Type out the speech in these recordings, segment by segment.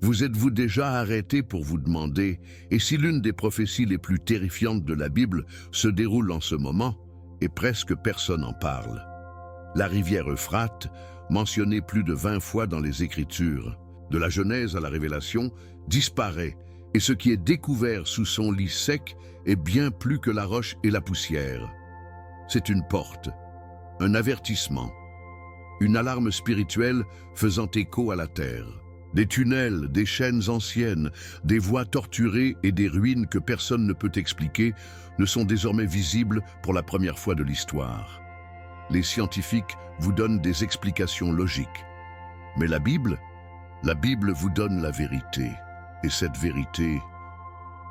Vous êtes-vous déjà arrêté pour vous demander, et si l'une des prophéties les plus terrifiantes de la Bible se déroule en ce moment, et presque personne n'en parle? La rivière Euphrate, mentionnée plus de 20 fois dans les Écritures, de la Genèse à la Révélation, disparaît, et ce qui est découvert sous son lit sec est bien plus que la roche et la poussière. C'est une porte, un avertissement, une alarme spirituelle faisant écho à la terre. Des tunnels, des chaînes anciennes, des voies torturées et des ruines que personne ne peut expliquer ne sont désormais visibles pour la première fois de l'histoire. Les scientifiques vous donnent des explications logiques. Mais la Bible vous donne la vérité. Et cette vérité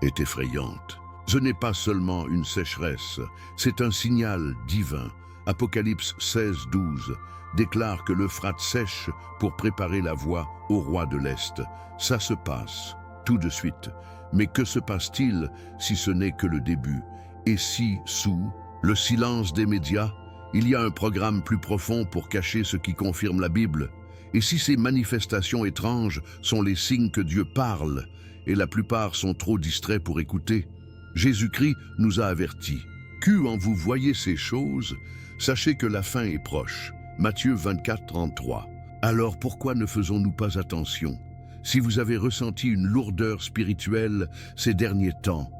est effrayante. Ce n'est pas seulement une sécheresse, c'est un signal divin. Apocalypse 16:12 déclare que l'Euphrate sèche pour préparer la voie au roi de l'Est. Ça se passe tout de suite. Mais que se passe-t-il si ce n'est que le début? Et si, sous le silence des médias, il y a un programme plus profond pour cacher ce qui confirme la Bible? Et si ces manifestations étranges sont les signes que Dieu parle, et la plupart sont trop distraits pour écouter? Jésus-Christ nous a avertis. Quand vous voyez ces choses, sachez que la fin est proche. Matthieu 24:33. Alors pourquoi ne faisons-nous pas attention? Si vous avez ressenti une lourdeur spirituelle ces derniers temps,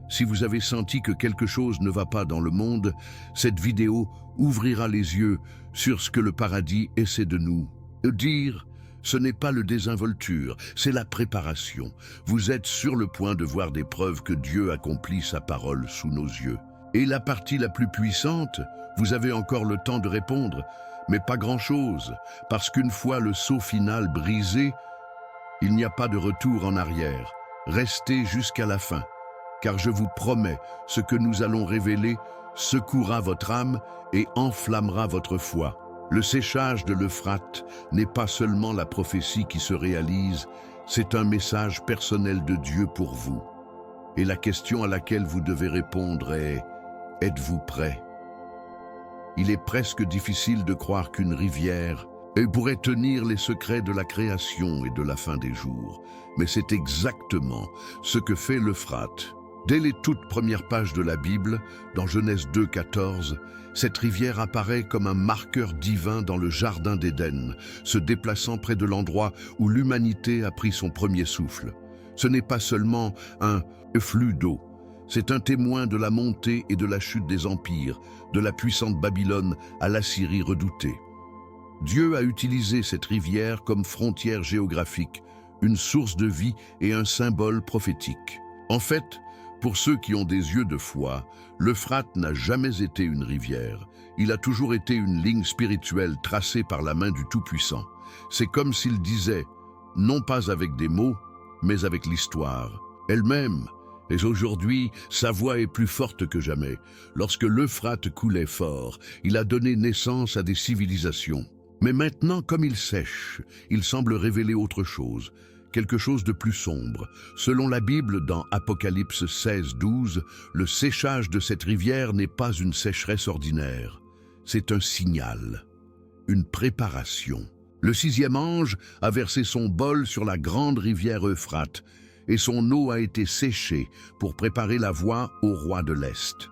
si vous avez senti que quelque chose ne va pas dans le monde, cette vidéo ouvrira les yeux sur ce que le paradis essaie de nous dire. Ce n'est pas le désinvolture, c'est la préparation. Vous êtes sur le point de voir des preuves que Dieu accomplit sa parole sous nos yeux. Et la partie la plus puissante, vous avez encore le temps de répondre, mais pas grand-chose, parce qu'une fois le sceau final brisé, il n'y a pas de retour en arrière. Restez jusqu'à la fin, car je vous promets, ce que nous allons révéler secouera votre âme et enflammera votre foi. Le séchage de l'Euphrate n'est pas seulement la prophétie qui se réalise, c'est un message personnel de Dieu pour vous. Et la question à laquelle vous devez répondre est: êtes-vous prêt? Il est presque difficile de croire qu'une rivière pourrait tenir les secrets de la création et de la fin des jours. Mais c'est exactement ce que fait l'Euphrate. Dès les toutes premières pages de la Bible, dans Genèse 2:14, cette rivière apparaît comme un marqueur divin dans le jardin d'Éden, se déplaçant près de l'endroit où l'humanité a pris son premier souffle. Ce n'est pas seulement un flux d'eau, c'est un témoin de la montée et de la chute des empires, de la puissante Babylone à l'Assyrie redoutée. Dieu a utilisé cette rivière comme frontière géographique, une source de vie et un symbole prophétique. En fait, pour ceux qui ont des yeux de foi, l'Euphrate n'a jamais été une rivière. Il a toujours été une ligne spirituelle tracée par la main du Tout-Puissant. C'est comme s'il disait, non pas avec des mots, mais avec l'histoire elle-même. Et aujourd'hui, sa voix est plus forte que jamais. Lorsque l'Euphrate coulait fort, il a donné naissance à des civilisations. Mais maintenant, comme il sèche, il semble révéler autre chose. Quelque chose de plus sombre. Selon la Bible, dans Apocalypse 16:12, le séchage de cette rivière n'est pas une sécheresse ordinaire. C'est un signal, une préparation. Le 6e ange a versé son bol sur la grande rivière Euphrate, et son eau a été séchée pour préparer la voie au roi de l'Est.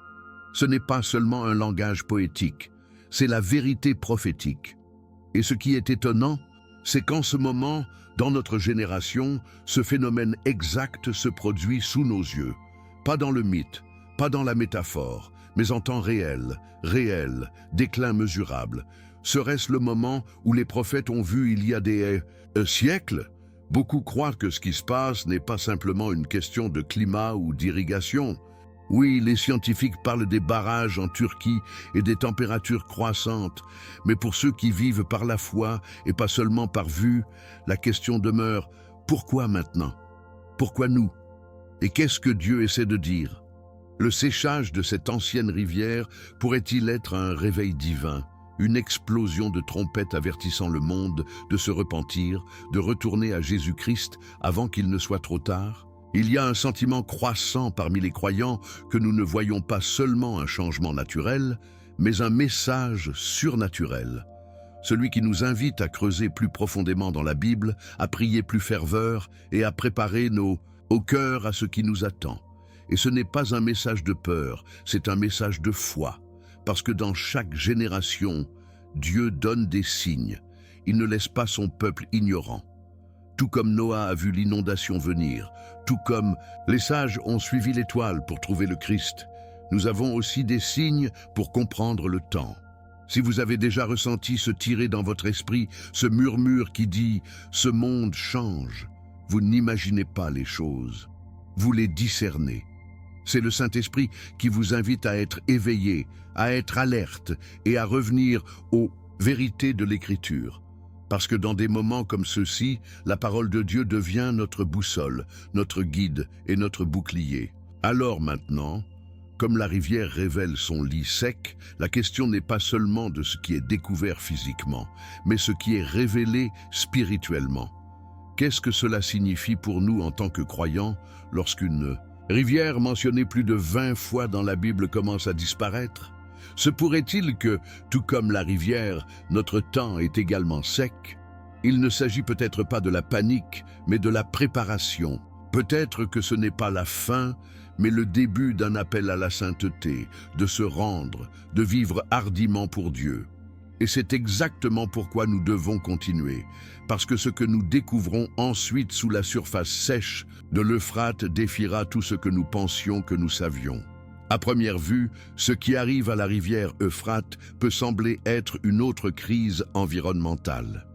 Ce n'est pas seulement un langage poétique, c'est la vérité prophétique. Et ce qui est étonnant, c'est qu'en ce moment, dans notre génération, ce phénomène exact se produit sous nos yeux. Pas dans le mythe, pas dans la métaphore, mais en temps réel, déclin mesurable. Serait-ce le moment où les prophètes ont vu il y a des siècles? Beaucoup croient que ce qui se passe n'est pas simplement une question de climat ou d'irrigation. Oui, les scientifiques parlent des barrages en Turquie et des températures croissantes, mais pour ceux qui vivent par la foi et pas seulement par vue, la question demeure: pourquoi maintenant? Pourquoi nous? Et qu'est-ce que Dieu essaie de dire? Le séchage de cette ancienne rivière pourrait-il être un réveil divin, une explosion de trompettes avertissant le monde de se repentir, de retourner à Jésus-Christ avant qu'il ne soit trop tard? Il y a un sentiment croissant parmi les croyants que nous ne voyons pas seulement un changement naturel, mais un message surnaturel. celui qui nous invite à creuser plus profondément dans la Bible, à prier plus ferveur et à préparer au cœur à ce qui nous attend. Et ce n'est pas un message de peur, c'est un message de foi, parce que dans chaque génération, Dieu donne des signes. Il ne laisse pas son peuple ignorant. Tout comme Noah a vu l'inondation venir, tout comme les sages ont suivi l'étoile pour trouver le Christ, nous avons aussi des signes pour comprendre le temps. Si vous avez déjà ressenti se tirer dans votre esprit ce murmure qui dit « ce monde change », vous n'imaginez pas les choses, vous les discernez. C'est le Saint-Esprit qui vous invite à être éveillé, à être alerte et à revenir aux vérités de l'Écriture. Parce que dans des moments comme ceux-ci, la parole de Dieu devient notre boussole, notre guide et notre bouclier. Alors maintenant, comme la rivière révèle son lit sec, la question n'est pas seulement de ce qui est découvert physiquement, mais ce qui est révélé spirituellement. Qu'est-ce que cela signifie pour nous en tant que croyants lorsqu'une rivière mentionnée plus de 20 fois dans la Bible commence à disparaître? Se pourrait-il que, tout comme la rivière, notre temps est également sec? Il ne s'agit peut-être pas de la panique, mais de la préparation. Peut-être que ce n'est pas la fin, mais le début d'un appel à la sainteté, de se rendre, de vivre hardiment pour Dieu. Et c'est exactement pourquoi nous devons continuer, parce que ce que nous découvrons ensuite sous la surface sèche de l'Euphrate défiera tout ce que nous pensions que nous savions. À première vue, ce qui arrive à la rivière Euphrate peut sembler être une autre crise environnementale.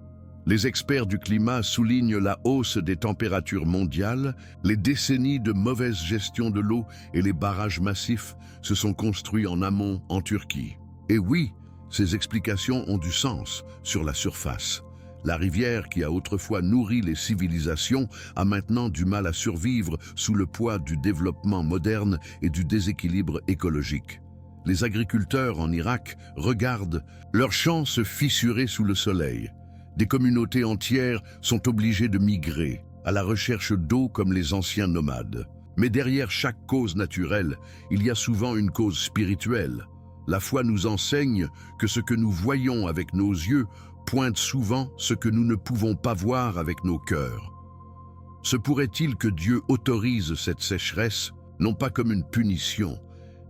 Les experts du climat soulignent la hausse des températures mondiales, les décennies de mauvaise gestion de l'eau et les barrages massifs se sont construits en amont en Turquie. Et oui, ces explications ont du sens sur la surface. La rivière qui a autrefois nourri les civilisations a maintenant du mal à survivre sous le poids du développement moderne et du déséquilibre écologique. Les agriculteurs en Irak regardent leurs champs se fissurer sous le soleil. Des communautés entières sont obligées de migrer à la recherche d'eau comme les anciens nomades. Mais derrière chaque cause naturelle, il y a souvent une cause spirituelle. La foi nous enseigne que ce que nous voyons avec nos yeux pointe souvent ce que nous ne pouvons pas voir avec nos cœurs. Se pourrait-il que Dieu autorise cette sécheresse, non pas comme une punition,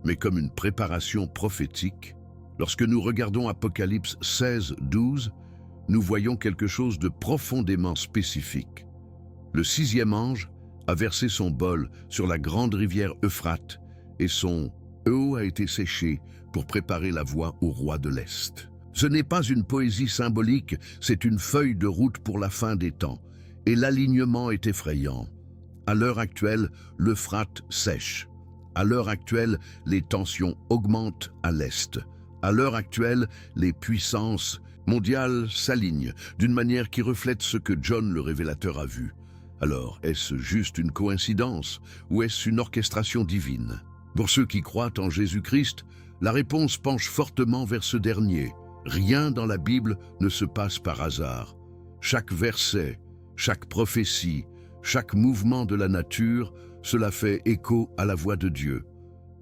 mais comme une préparation prophétique? Lorsque nous regardons Apocalypse 16, 12, nous voyons quelque chose de profondément spécifique. Le 6e ange a versé son bol sur la grande rivière Euphrate et son eau a été séchée pour préparer la voie au roi de l'Est. Ce n'est pas une poésie symbolique, c'est une feuille de route pour la fin des temps. Et l'alignement est effrayant. À l'heure actuelle, l'Euphrate sèche. À l'heure actuelle, les tensions augmentent à l'Est. À l'heure actuelle, les puissances mondiales s'alignent d'une manière qui reflète ce que John le Révélateur a vu. Alors, est-ce juste une coïncidence ou est-ce une orchestration divine? Pour ceux qui croient en Jésus-Christ, la réponse penche fortement vers ce dernier. Rien dans la Bible ne se passe par hasard. Chaque verset, chaque prophétie, chaque mouvement de la nature, cela fait écho à la voix de Dieu.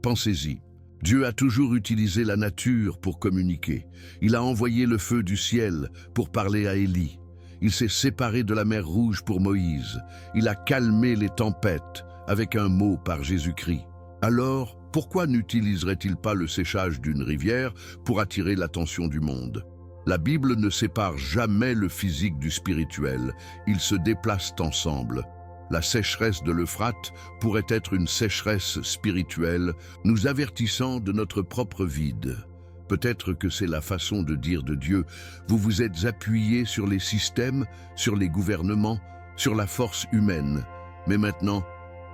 Pensez-y. Dieu a toujours utilisé la nature pour communiquer. Il a envoyé le feu du ciel pour parler à Élie. Il s'est séparé de la mer Rouge pour Moïse. Il a calmé les tempêtes avec un mot par Jésus-Christ. Alors, pourquoi n'utiliserait-il pas le séchage d'une rivière pour attirer l'attention du monde? La Bible ne sépare jamais le physique du spirituel. Ils se déplacent ensemble. La sécheresse de l'Euphrate pourrait être une sécheresse spirituelle, nous avertissant de notre propre vide. Peut-être que c'est la façon de dire de Dieu, vous vous êtes appuyés sur les systèmes, sur les gouvernements, sur la force humaine. Mais maintenant,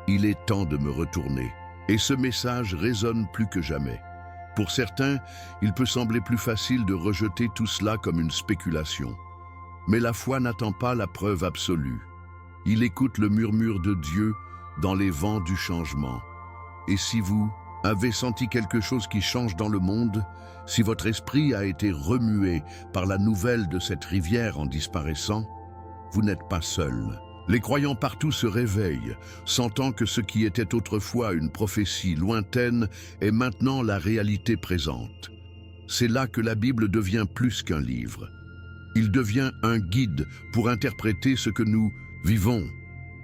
il est temps de me retourner. Et ce message résonne plus que jamais. Pour certains, il peut sembler plus facile de rejeter tout cela comme une spéculation. Mais la foi n'attend pas la preuve absolue. Il écoute le murmure de Dieu dans les vents du changement. Et si vous avez senti quelque chose qui change dans le monde, si votre esprit a été remué par la nouvelle de cette rivière en disparaissant, vous n'êtes pas seul. Les croyants partout se réveillent, sentant que ce qui était autrefois une prophétie lointaine est maintenant la réalité présente. C'est là que la Bible devient plus qu'un livre. Il devient un guide pour interpréter ce que nous vivons.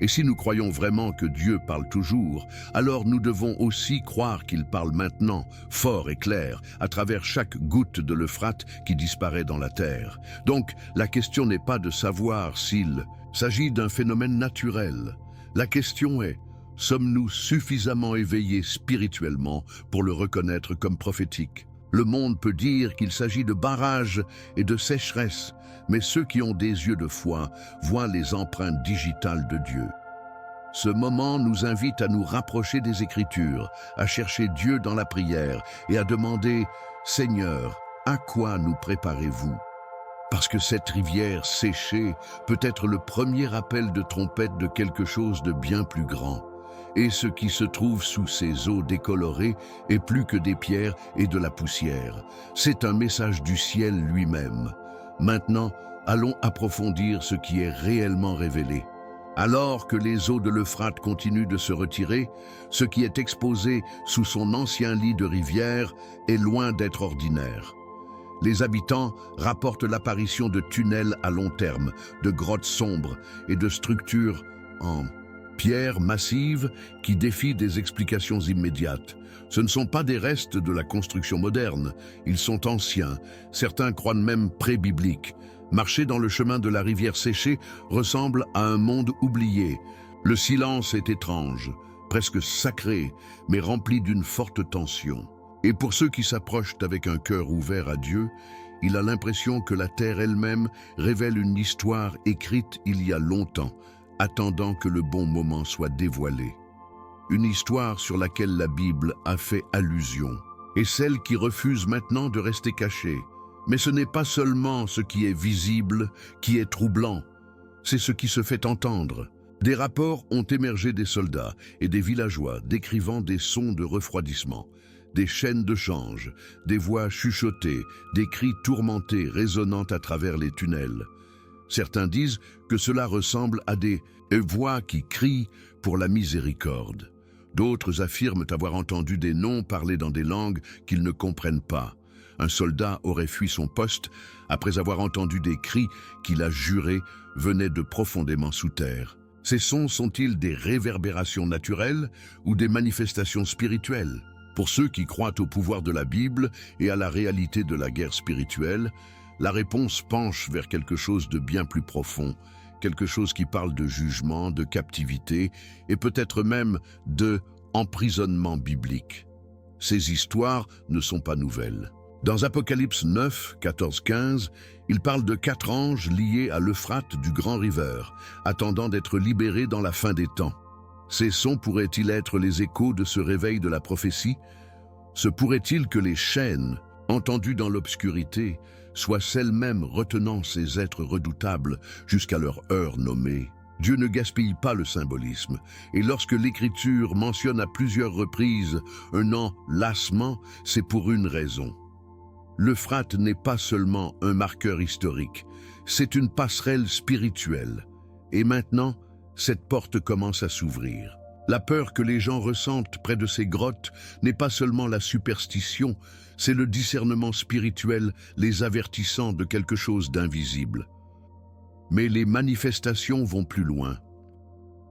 Et si nous croyons vraiment que Dieu parle toujours, alors nous devons aussi croire qu'il parle maintenant, fort et clair, à travers chaque goutte de l'Euphrate qui disparaît dans la terre. Donc, la question n'est pas de savoir s'il s'agit d'un phénomène naturel. La question est, sommes-nous suffisamment éveillés spirituellement pour le reconnaître comme prophétique? Le monde peut dire qu'il s'agit de barrages et de sécheresse, mais ceux qui ont des yeux de foi voient les empreintes digitales de Dieu. Ce moment nous invite à nous rapprocher des Écritures, à chercher Dieu dans la prière et à demander « Seigneur, à quoi nous préparez-vous » Parce que cette rivière séchée peut être le premier appel de trompette de quelque chose de bien plus grand. Et ce qui se trouve sous ces eaux décolorées est plus que des pierres et de la poussière. C'est un message du ciel lui-même. Maintenant, allons approfondir ce qui est réellement révélé. Alors que les eaux de l'Euphrate continuent de se retirer, ce qui est exposé sous son ancien lit de rivière est loin d'être ordinaire. Les habitants rapportent l'apparition de tunnels à long terme, de grottes sombres et de structures en pierres massives qui défient des explications immédiates. Ce ne sont pas des restes de la construction moderne, ils sont anciens, certains croient même pré-bibliques. Marcher dans le chemin de la rivière séchée ressemble à un monde oublié. Le silence est étrange, presque sacré, mais rempli d'une forte tension. Et pour ceux qui s'approchent avec un cœur ouvert à Dieu, il a l'impression que la terre elle-même révèle une histoire écrite il y a longtemps, attendant que le bon moment soit dévoilé. Une histoire sur laquelle la Bible a fait allusion, et celle qui refuse maintenant de rester cachée. Mais ce n'est pas seulement ce qui est visible qui est troublant, c'est ce qui se fait entendre. Des rapports ont émergé des soldats et des villageois décrivant des sons de refroidissement, des chaînes de change, des voix chuchotées, des cris tourmentés résonnant à travers les tunnels. Certains disent que cela ressemble à des voix qui crient pour la miséricorde. D'autres affirment avoir entendu des noms parlés dans des langues qu'ils ne comprennent pas. Un soldat aurait fui son poste après avoir entendu des cris qu'il a juré venaient de profondément sous terre. Ces sons sont-ils des réverbérations naturelles ou des manifestations spirituelles? Pour ceux qui croient au pouvoir de la Bible et à la réalité de la guerre spirituelle, la réponse penche vers quelque chose de bien plus profond, quelque chose qui parle de jugement, de captivité et peut-être même de emprisonnement biblique. Ces histoires ne sont pas nouvelles. Dans Apocalypse 9, 14-15, il parle de 4 anges liés à l'Euphrate du Grand River, attendant d'être libérés dans la fin des temps. Ces sons pourraient-ils être les échos de ce réveil de la prophétie? Se pourrait-il que les chaînes, entendues dans l'obscurité, soient celles-mêmes retenant ces êtres redoutables jusqu'à leur heure nommée? Dieu ne gaspille pas le symbolisme, et lorsque l'Écriture mentionne à plusieurs reprises un enlacement, c'est pour une raison. L'Euphrate n'est pas seulement un marqueur historique, c'est une passerelle spirituelle. Et maintenant, cette porte commence à s'ouvrir. La peur que les gens ressentent près de ces grottes n'est pas seulement la superstition, c'est le discernement spirituel les avertissant de quelque chose d'invisible. Mais les manifestations vont plus loin.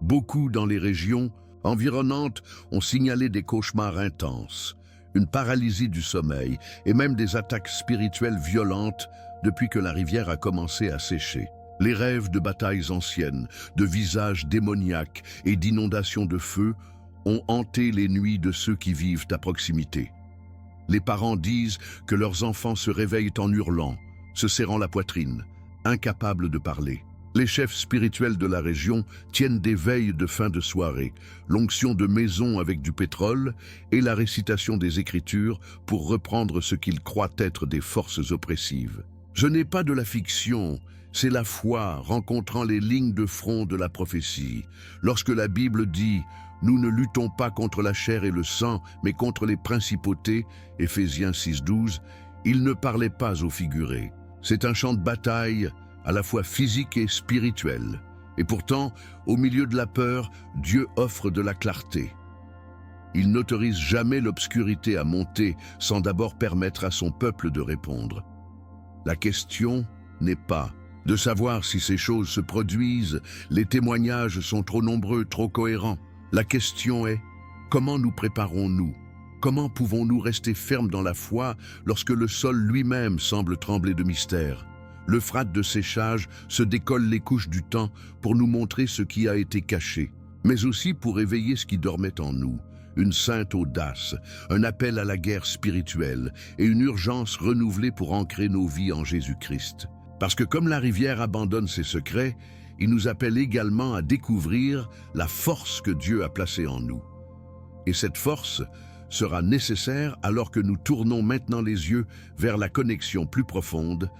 Beaucoup dans les régions environnantes ont signalé des cauchemars intenses, une paralysie du sommeil et même des attaques spirituelles violentes depuis que la rivière a commencé à sécher. Les rêves de batailles anciennes, de visages démoniaques et d'inondations de feu ont hanté les nuits de ceux qui vivent à proximité. Les parents disent que leurs enfants se réveillent en hurlant, se serrant la poitrine, incapables de parler. Les chefs spirituels de la région tiennent des veilles de fin de soirée, l'onction de maisons avec du pétrole et la récitation des Écritures pour reprendre ce qu'ils croient être des forces oppressives. Ce n'est pas de la fiction, c'est la foi rencontrant les lignes de front de la prophétie. Lorsque la Bible dit « Nous ne luttons pas contre la chair et le sang, mais contre les principautés » Éphésiens 6,12, il ne parlait pas au figuré. C'est un champ de bataille à la fois physique et spirituel. Et pourtant, au milieu de la peur, Dieu offre de la clarté. Il n'autorise jamais l'obscurité à monter sans d'abord permettre à son peuple de répondre. La question n'est pas de savoir si ces choses se produisent. Les témoignages sont trop nombreux, trop cohérents. La question est, comment nous préparons-nous? Comment pouvons-nous rester fermes dans la foi lorsque le sol lui-même semble trembler de mystère? L'Euphrate de séchage se décolle les couches du temps pour nous montrer ce qui a été caché, mais aussi pour éveiller ce qui dormait en nous. Une sainte audace, un appel à la guerre spirituelle et une urgence renouvelée pour ancrer nos vies en Jésus-Christ. Parce que comme la rivière abandonne ses secrets, il nous appelle également à découvrir la force que Dieu a placée en nous. Et cette force sera nécessaire alors que nous tournons maintenant les yeux vers la connexion plus profonde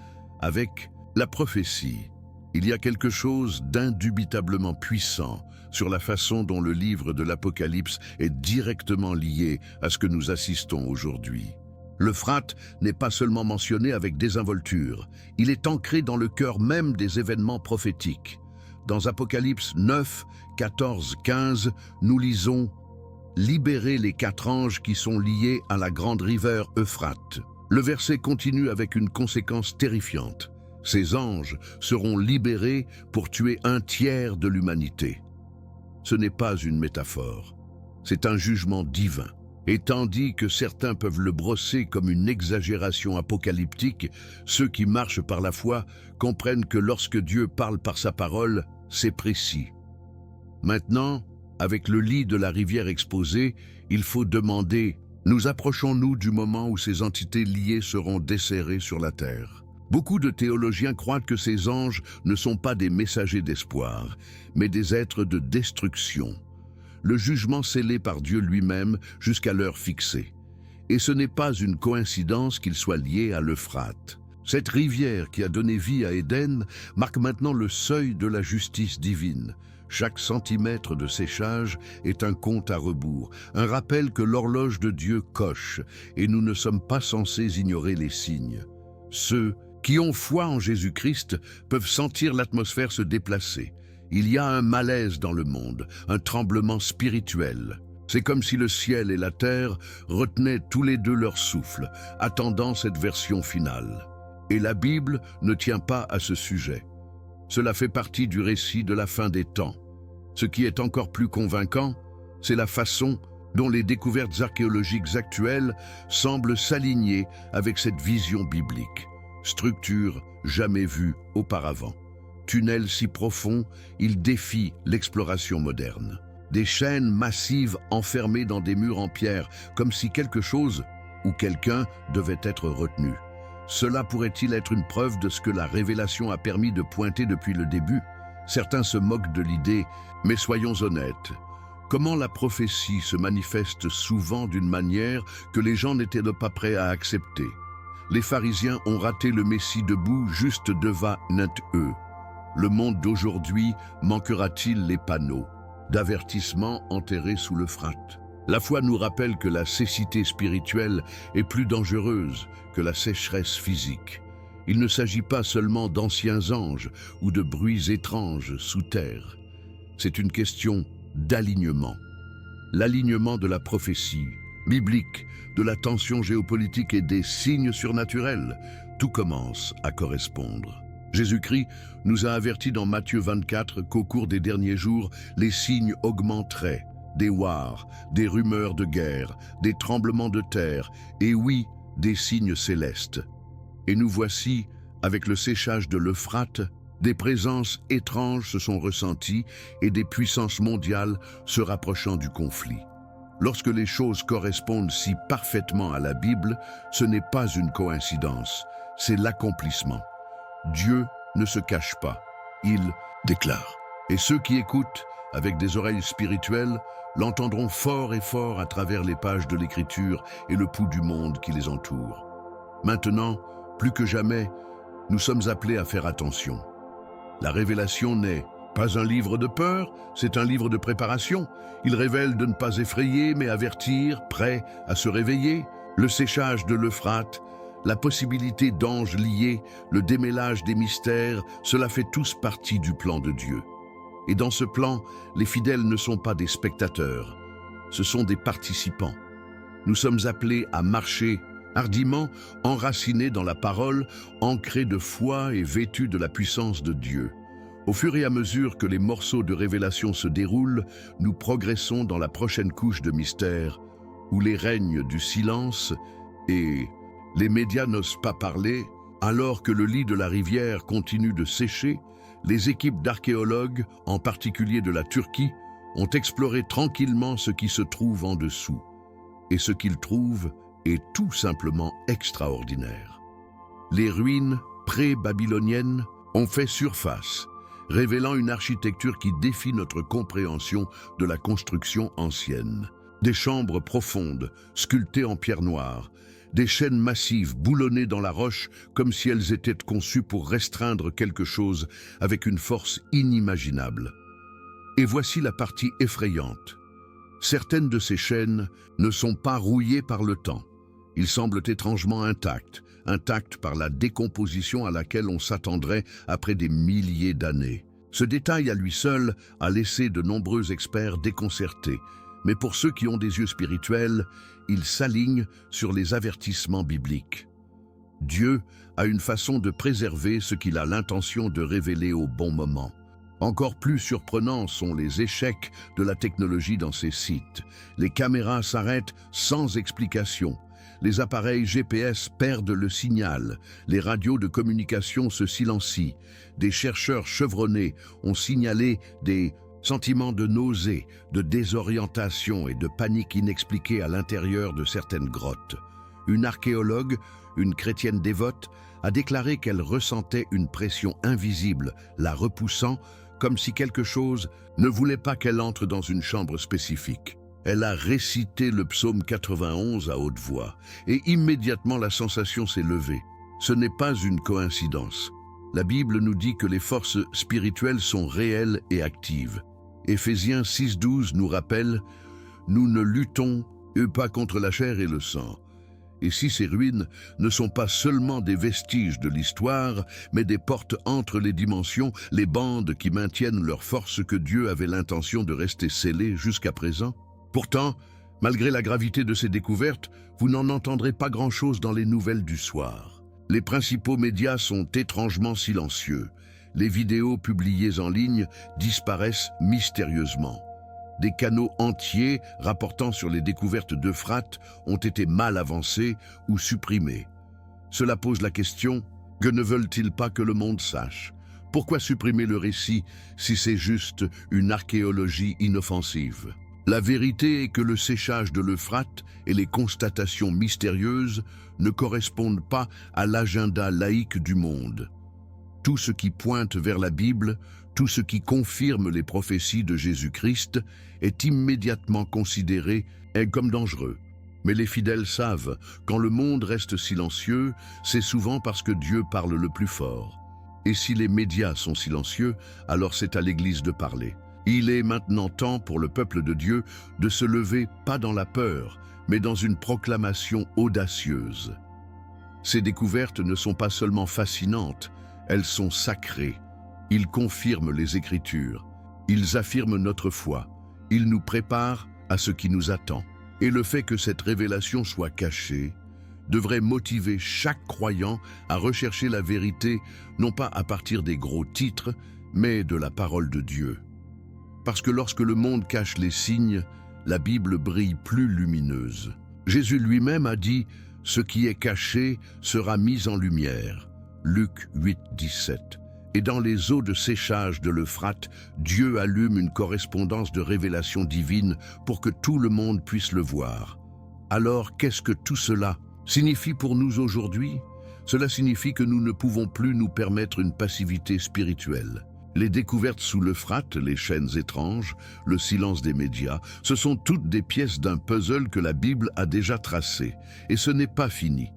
avec la prophétie. Il y a quelque chose d'indubitablement puissant sur la façon dont le livre de l'Apocalypse est directement lié à ce que nous assistons aujourd'hui. L'Euphrate n'est pas seulement mentionné avec désinvolture, il est ancré dans le cœur même des événements prophétiques. Dans Apocalypse 9, 14, 15, nous lisons « Libérez les 4 anges qui sont liés à la grande rivière Euphrate ». Le verset continue avec une conséquence terrifiante. Ces anges seront libérés pour tuer 1/3 de l'humanité. Ce n'est pas une métaphore, c'est un jugement divin. Et tandis que certains peuvent le brosser comme une exagération apocalyptique, ceux qui marchent par la foi comprennent que lorsque Dieu parle par sa parole, c'est précis. Maintenant, avec le lit de la rivière exposé, il faut demander: nous approchons-nous du moment où ces entités liées seront desserrées sur la terre? Beaucoup de théologiens croient que ces anges ne sont pas des messagers d'espoir, mais des êtres de destruction. Le jugement scellé par Dieu lui-même jusqu'à l'heure fixée. Et ce n'est pas une coïncidence qu'ils soient liés à l'Euphrate. Cette rivière qui a donné vie à Éden marque maintenant le seuil de la justice divine. Chaque centimètre de séchage est un compte à rebours, un rappel que l'horloge de Dieu coche, et nous ne sommes pas censés ignorer les signes. Ceux qui ont foi en Jésus-Christ peuvent sentir l'atmosphère se déplacer. Il y a un malaise dans le monde, un tremblement spirituel. C'est comme si le ciel et la terre retenaient tous les deux leur souffle, attendant cette version finale. Et la Bible ne tient pas à ce sujet. Cela fait partie du récit de la fin des temps. Ce qui est encore plus convaincant, c'est la façon dont les découvertes archéologiques actuelles semblent s'aligner avec cette vision biblique. Structure jamais vue auparavant. Tunnels si profonds, ils défient l'exploration moderne. Des chaînes massives enfermées dans des murs en pierre, comme si quelque chose ou quelqu'un devait être retenu. Cela pourrait-il être une preuve de ce que la révélation a permis de pointer depuis le début? Certains se moquent de l'idée, mais soyons honnêtes. Comment la prophétie se manifeste souvent d'une manière que les gens n'étaient pas prêts à accepter? Les pharisiens ont raté le Messie debout juste devant eux. Le monde d'aujourd'hui manquera-t-il les panneaux d'avertissement enterrés sous l'Euphrate? La foi nous rappelle que la cécité spirituelle est plus dangereuse que la sécheresse physique. Il ne s'agit pas seulement d'anciens anges ou de bruits étranges sous terre. C'est une question d'alignement. L'alignement de la prophétie biblique, de la tension géopolitique et des signes surnaturels, tout commence à correspondre. Jésus-Christ nous a avertis dans Matthieu 24 qu'au cours des derniers jours, les signes augmenteraient. Des ouars, des rumeurs de guerre, des tremblements de terre et oui, des signes célestes. Et nous voici, avec le séchage de l'Euphrate, des présences étranges se sont ressenties et des puissances mondiales se rapprochant du conflit. Lorsque les choses correspondent si parfaitement à la Bible, ce n'est pas une coïncidence, c'est l'accomplissement. Dieu ne se cache pas, il déclare. Et ceux qui écoutent, avec des oreilles spirituelles, l'entendront fort et fort à travers les pages de l'Écriture et le pouls du monde qui les entoure. Maintenant, plus que jamais, nous sommes appelés à faire attention. La révélation n'est pas un livre de peur, c'est un livre de préparation. Il révèle de ne pas effrayer, mais avertir, prêt à se réveiller. Le séchage de l'Euphrate, la possibilité d'anges liés, le démêlage des mystères, cela fait tous partie du plan de Dieu. Et dans ce plan, les fidèles ne sont pas des spectateurs, ce sont des participants. Nous sommes appelés à marcher hardiment enracinés dans la parole, ancrés de foi et vêtus de la puissance de Dieu. Au fur et à mesure que les morceaux de révélation se déroulent, nous progressons dans la prochaine couche de mystère, où les règnes du silence et les médias n'osent pas parler. Alors que le lit de la rivière continue de sécher, les équipes d'archéologues, en particulier de la Turquie, ont exploré tranquillement ce qui se trouve en dessous. Et ce qu'ils trouvent est tout simplement extraordinaire. Les ruines pré-babyloniennes ont fait surface, révélant une architecture qui défie notre compréhension de la construction ancienne. Des chambres profondes, sculptées en pierre noire, des chaînes massives boulonnées dans la roche comme si elles étaient conçues pour restreindre quelque chose avec une force inimaginable. Et voici la partie effrayante. Certaines de ces chaînes ne sont pas rouillées par le temps. Ils semblent étrangement intacts par la décomposition à laquelle on s'attendrait après des milliers d'années. Ce détail à lui seul a laissé de nombreux experts déconcertés. Mais pour ceux qui ont des yeux spirituels, ils s'alignent sur les avertissements bibliques. Dieu a une façon de préserver ce qu'il a l'intention de révéler au bon moment. Encore plus surprenants sont les échecs de la technologie dans ces sites. Les caméras s'arrêtent sans explication. Les appareils GPS perdent le signal. Les radios de communication se silencient. Des chercheurs chevronnés ont signalé des sentiments de nausée, de désorientation et de panique inexpliquée à l'intérieur de certaines grottes. Une archéologue, une chrétienne dévote, a déclaré qu'elle ressentait une pression invisible, la repoussant, comme si quelque chose ne voulait pas qu'elle entre dans une chambre spécifique. Elle a récité le psaume 91 à haute voix, et immédiatement la sensation s'est levée. Ce n'est pas une coïncidence. La Bible nous dit que les forces spirituelles sont réelles et actives. Éphésiens 6,12 nous rappelle « Nous ne luttons pas contre la chair et le sang ». Et si ces ruines ne sont pas seulement des vestiges de l'histoire, mais des portes entre les dimensions, les bandes qui maintiennent leur force que Dieu avait l'intention de rester scellées jusqu'à présent. Pourtant, malgré la gravité de ces découvertes, vous n'en entendrez pas grand-chose dans les nouvelles du soir. Les principaux médias sont étrangement silencieux. Les vidéos publiées en ligne disparaissent mystérieusement. Des canaux entiers rapportant sur les découvertes d'Euphrate ont été mal avancés ou supprimés. Cela pose la question, que ne veulent-ils pas que le monde sache? Pourquoi supprimer le récit si c'est juste une archéologie inoffensive? La vérité est que le séchage de l'Euphrate et les constatations mystérieuses ne correspondent pas à l'agenda laïque du monde. Tout ce qui pointe vers la Bible, tout ce qui confirme les prophéties de Jésus-Christ est immédiatement considéré comme dangereux. Mais les fidèles savent, quand le monde reste silencieux, c'est souvent parce que Dieu parle le plus fort. Et si les médias sont silencieux, alors c'est à l'Église de parler. Il est maintenant temps pour le peuple de Dieu de se lever pas dans la peur, mais dans une proclamation audacieuse. Ces découvertes ne sont pas seulement fascinantes, elles sont sacrées. Ils confirment les Écritures, ils affirment notre foi, ils nous préparent à ce qui nous attend. Et le fait que cette révélation soit cachée devrait motiver chaque croyant à rechercher la vérité, non pas à partir des gros titres, mais de la parole de Dieu. Parce que lorsque le monde cache les signes, la Bible brille plus lumineuse. Jésus lui-même a dit « Ce qui est caché sera mis en lumière ». Luc 8, 17. Et dans les eaux de séchage de l'Euphrate, Dieu allume une correspondance de révélation divine pour que tout le monde puisse le voir. Alors, qu'est-ce que tout cela signifie pour nous aujourd'hui? Cela signifie que nous ne pouvons plus nous permettre une passivité spirituelle. Les découvertes sous l'Euphrate, les chaînes étranges, le silence des médias, ce sont toutes des pièces d'un puzzle que la Bible a déjà tracé. Et ce n'est pas fini.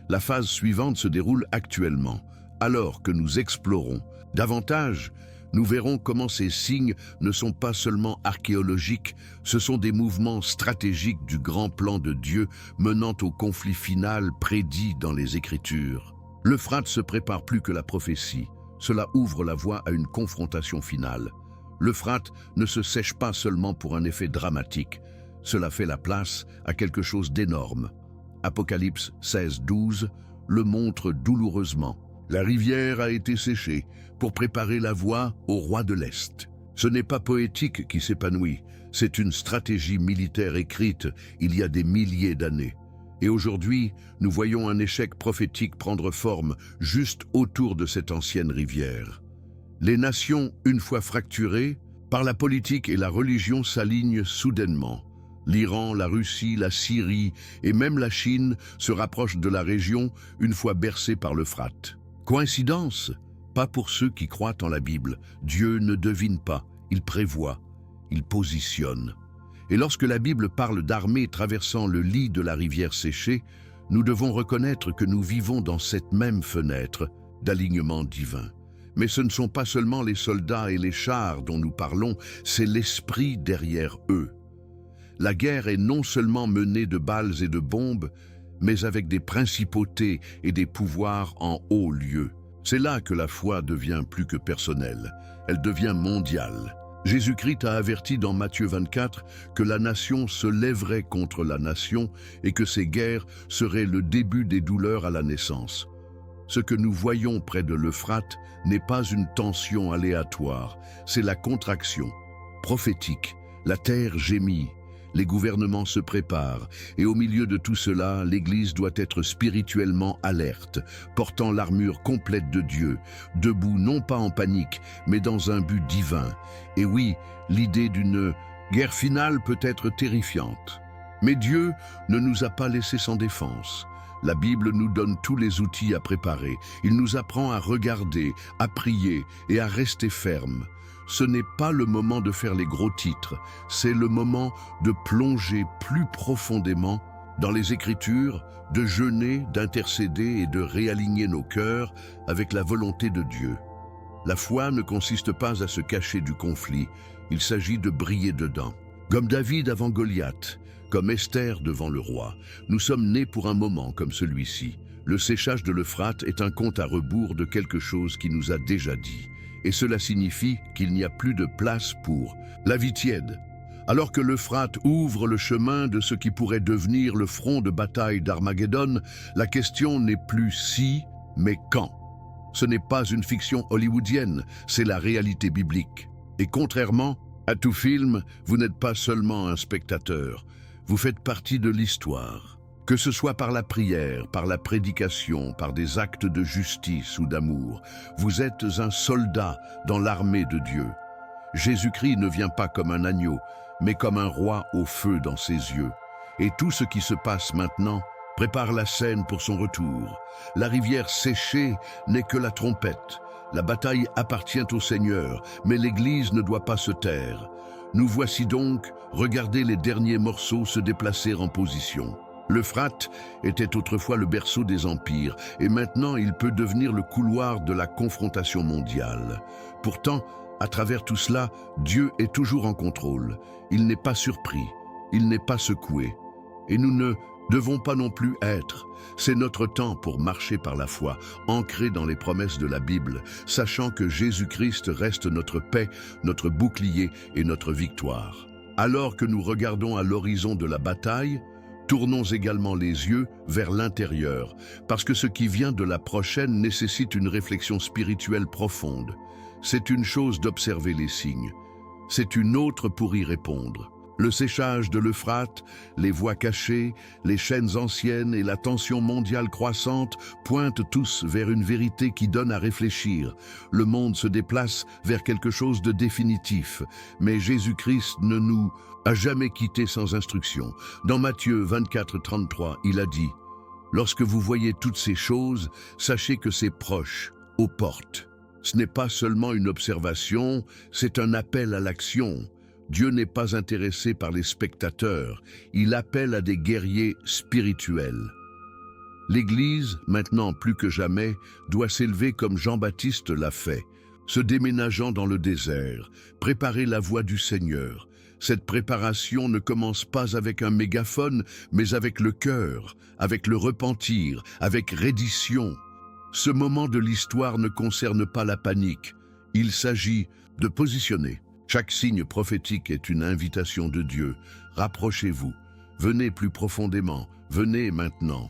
La phase suivante se déroule actuellement. Alors que nous explorons davantage, nous verrons comment ces signes ne sont pas seulement archéologiques, ce sont des mouvements stratégiques du grand plan de Dieu menant au conflit final prédit dans les Écritures. L'Euphrate se prépare plus que la prophétie. Cela ouvre la voie à une confrontation finale. L'Euphrate ne se sèche pas seulement pour un effet dramatique. Cela fait la place à quelque chose d'énorme. Apocalypse 16, 12, le montre douloureusement. La rivière a été séchée pour préparer la voie au roi de l'Est. Ce n'est pas poétique qui s'épanouit, c'est une stratégie militaire écrite il y a des milliers d'années. Et aujourd'hui, nous voyons un échec prophétique prendre forme juste autour de cette ancienne rivière. Les nations, une fois fracturées, par la politique et la religion s'alignent soudainement. L'Iran, la Russie, la Syrie et même la Chine se rapprochent de la région une fois bercée par l'Euphrate. Coïncidence? Pas pour ceux qui croient en la Bible. Dieu ne devine pas, il prévoit, il positionne. Et lorsque la Bible parle d'armées traversant le lit de la rivière séchée, nous devons reconnaître que nous vivons dans cette même fenêtre d'alignement divin. Mais ce ne sont pas seulement les soldats et les chars dont nous parlons, c'est l'esprit derrière eux. La guerre est non seulement menée de balles et de bombes, mais avec des principautés et des pouvoirs en haut lieu. C'est là que la foi devient plus que personnelle, elle devient mondiale. Jésus-Christ a averti dans Matthieu 24 que la nation se lèverait contre la nation et que ces guerres seraient le début des douleurs à la naissance. Ce que nous voyons près de l'Euphrate n'est pas une tension aléatoire, c'est la contraction prophétique. La terre gémit, les gouvernements se préparent, et au milieu de tout cela, l'Église doit être spirituellement alerte, portant l'armure complète de Dieu, debout non pas en panique, mais dans un but divin. Et oui, l'idée d'une guerre finale peut être terrifiante. Mais Dieu ne nous a pas laissés sans défense. La Bible nous donne tous les outils à préparer. Il nous apprend à regarder, à prier et à rester ferme. Ce n'est pas le moment de faire les gros titres, c'est le moment de plonger plus profondément dans les Écritures, de jeûner, d'intercéder et de réaligner nos cœurs avec la volonté de Dieu. La foi ne consiste pas à se cacher du conflit, il s'agit de briller dedans. Comme David avant Goliath, comme Esther devant le roi, nous sommes nés pour un moment comme celui-ci. Le séchage de l'Euphrate est un compte à rebours de quelque chose qui nous a déjà dit. Et cela signifie qu'il n'y a plus de place pour la vie tiède. Alors que l'Euphrate ouvre le chemin de ce qui pourrait devenir le front de bataille d'Armageddon, la question n'est plus si, mais quand. Ce n'est pas une fiction hollywoodienne, c'est la réalité biblique. Et contrairement à tout film, vous n'êtes pas seulement un spectateur, vous faites partie de l'histoire. Que ce soit par la prière, par la prédication, par des actes de justice ou d'amour, vous êtes un soldat dans l'armée de Dieu. Jésus-Christ ne vient pas comme un agneau, mais comme un roi au feu dans ses yeux. Et tout ce qui se passe maintenant prépare la scène pour son retour. La rivière séchée n'est que la trompette. La bataille appartient au Seigneur, mais l'Église ne doit pas se taire. Nous voici donc, regardez les derniers morceaux se déplacer en position. L'Euphrate était autrefois le berceau des empires, et maintenant il peut devenir le couloir de la confrontation mondiale. Pourtant, à travers tout cela, Dieu est toujours en contrôle. Il n'est pas surpris, il n'est pas secoué. Et nous ne devons pas non plus être. C'est notre temps pour marcher par la foi, ancré dans les promesses de la Bible, sachant que Jésus-Christ reste notre paix, notre bouclier et notre victoire. Alors que nous regardons à l'horizon de la bataille, tournons également les yeux vers l'intérieur, parce que ce qui vient de la prochaine nécessite une réflexion spirituelle profonde. C'est une chose d'observer les signes, c'est une autre pour y répondre. Le séchage de l'Euphrate, les voies cachées, les chaînes anciennes et la tension mondiale croissante pointent tous vers une vérité qui donne à réfléchir. Le monde se déplace vers quelque chose de définitif, mais Jésus-Christ ne nous a jamais quittés sans instruction. Dans Matthieu 24, 33, il a dit « Lorsque vous voyez toutes ces choses, sachez que c'est proche, aux portes. » Ce n'est pas seulement une observation, c'est un appel à l'action. Dieu n'est pas intéressé par les spectateurs, il appelle à des guerriers spirituels. L'Église, maintenant plus que jamais, doit s'élever comme Jean-Baptiste l'a fait, se déménageant dans le désert, préparer la voie du Seigneur. Cette préparation ne commence pas avec un mégaphone, mais avec le cœur, avec le repentir, avec reddition. Ce moment de l'histoire ne concerne pas la panique, il s'agit de positionner. Chaque signe prophétique est une invitation de Dieu. Rapprochez-vous. Venez plus profondément, venez maintenant.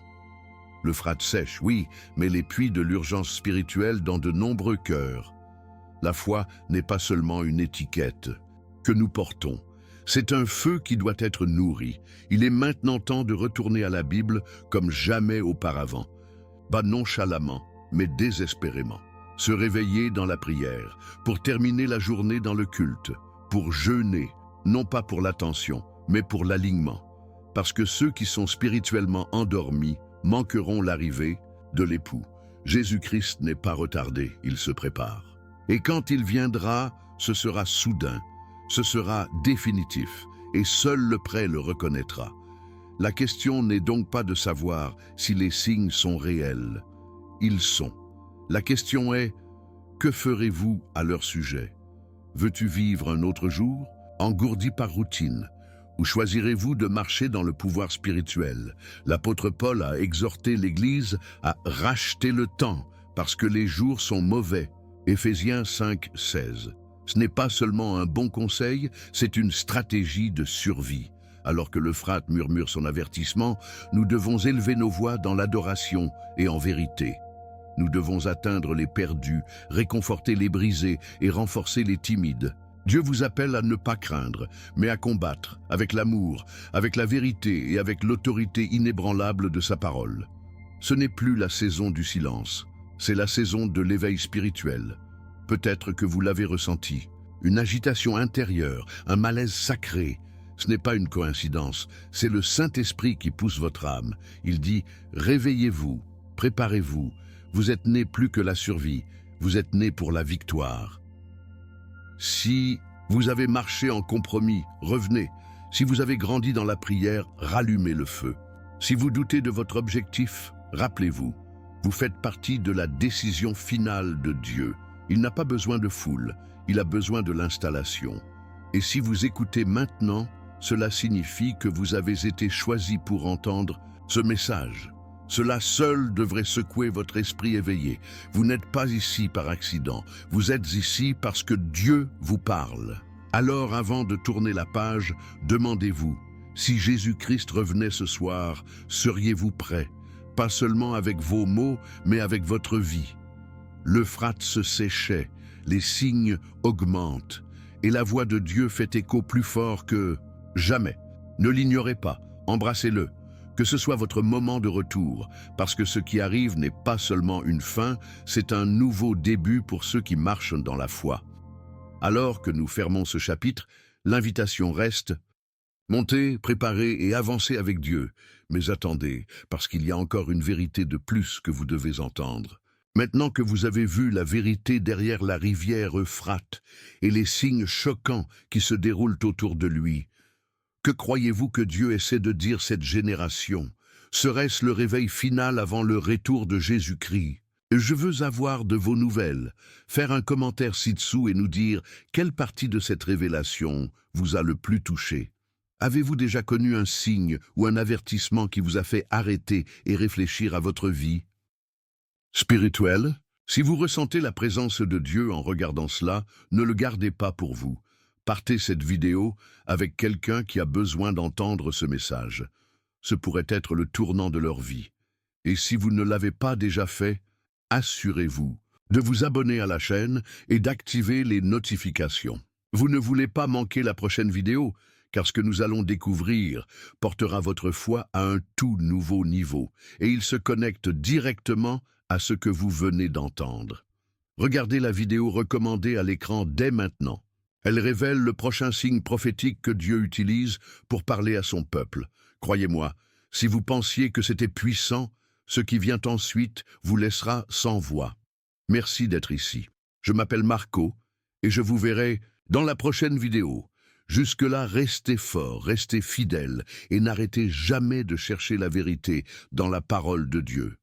L'Euphrate sèche, oui, mais les puits de l'urgence spirituelle dans de nombreux cœurs. La foi n'est pas seulement une étiquette que nous portons. C'est un feu qui doit être nourri. Il est maintenant temps de retourner à la Bible comme jamais auparavant. Pas nonchalamment, mais désespérément. Se réveiller dans la prière, pour terminer la journée dans le culte, pour jeûner, non pas pour l'attention, mais pour l'alignement. Parce que ceux qui sont spirituellement endormis manqueront l'arrivée de l'époux. Jésus-Christ n'est pas retardé, il se prépare. Et quand il viendra, ce sera soudain, ce sera définitif, et seul le prêt le reconnaîtra. La question n'est donc pas de savoir si les signes sont réels. Ils sont. La question est, que ferez-vous à leur sujet? Veux-tu vivre un autre jour, engourdi par routine? Ou choisirez-vous de marcher dans le pouvoir spirituel? L'apôtre Paul a exhorté l'Église à racheter le temps, parce que les jours sont mauvais. Éphésiens 5, 16. Ce n'est pas seulement un bon conseil, c'est une stratégie de survie. Alors que l'Euphrate murmure son avertissement, nous devons élever nos voix dans l'adoration et en vérité. Nous devons atteindre les perdus, réconforter les brisés et renforcer les timides. Dieu vous appelle à ne pas craindre, mais à combattre, avec l'amour, avec la vérité et avec l'autorité inébranlable de sa parole. Ce n'est plus la saison du silence, c'est la saison de l'éveil spirituel. Peut-être que vous l'avez ressenti, une agitation intérieure, un malaise sacré. Ce n'est pas une coïncidence, c'est le Saint-Esprit qui pousse votre âme. Il dit « Réveillez-vous, préparez-vous, vous êtes nés plus que la survie, vous êtes nés pour la victoire. » Si vous avez marché en compromis, revenez. Si vous avez grandi dans la prière, rallumez le feu. Si vous doutez de votre objectif, rappelez-vous, vous faites partie de la décision finale de Dieu. Il n'a pas besoin de foule, il a besoin de l'installation. Et si vous écoutez maintenant, cela signifie que vous avez été choisi pour entendre ce message. Cela seul devrait secouer votre esprit éveillé. Vous n'êtes pas ici par accident, vous êtes ici parce que Dieu vous parle. Alors, avant de tourner la page, demandez-vous, si Jésus-Christ revenait ce soir, seriez-vous prêt? Pas seulement avec vos mots, mais avec votre vie. L'Euphrate se séchait, les signes augmentent, et la voix de Dieu fait écho plus fort que jamais. Ne l'ignorez pas, embrassez-le. Que ce soit votre moment de retour, parce que ce qui arrive n'est pas seulement une fin, c'est un nouveau début pour ceux qui marchent dans la foi. Alors que nous fermons ce chapitre, l'invitation reste « Montez, préparez et avancez avec Dieu. Mais attendez, parce qu'il y a encore une vérité de plus que vous devez entendre. Maintenant que vous avez vu la vérité derrière la rivière Euphrate et les signes choquants qui se déroulent autour de lui, que croyez-vous que Dieu essaie de dire cette génération? Serait-ce le réveil final avant le retour de Jésus-Christ? Je veux avoir de vos nouvelles. Faire un commentaire ci-dessous et nous dire quelle partie de cette révélation vous a le plus touché. Avez-vous déjà connu un signe ou un avertissement qui vous a fait arrêter et réfléchir à votre vie spirituelle? Si vous ressentez la présence de Dieu en regardant cela, ne le gardez pas pour vous. Partez cette vidéo avec quelqu'un qui a besoin d'entendre ce message. Ce pourrait être le tournant de leur vie. Et si vous ne l'avez pas déjà fait, assurez-vous de vous abonner à la chaîne et d'activer les notifications. Vous ne voulez pas manquer la prochaine vidéo, car ce que nous allons découvrir portera votre foi à un tout nouveau niveau, et il se connecte directement à ce que vous venez d'entendre. Regardez la vidéo recommandée à l'écran dès maintenant. Elle révèle le prochain signe prophétique que Dieu utilise pour parler à son peuple. Croyez-moi, si vous pensiez que c'était puissant, ce qui vient ensuite vous laissera sans voix. Merci d'être ici. Je m'appelle Marco et je vous verrai dans la prochaine vidéo. Jusque-là, restez forts, restez fidèles et n'arrêtez jamais de chercher la vérité dans la parole de Dieu.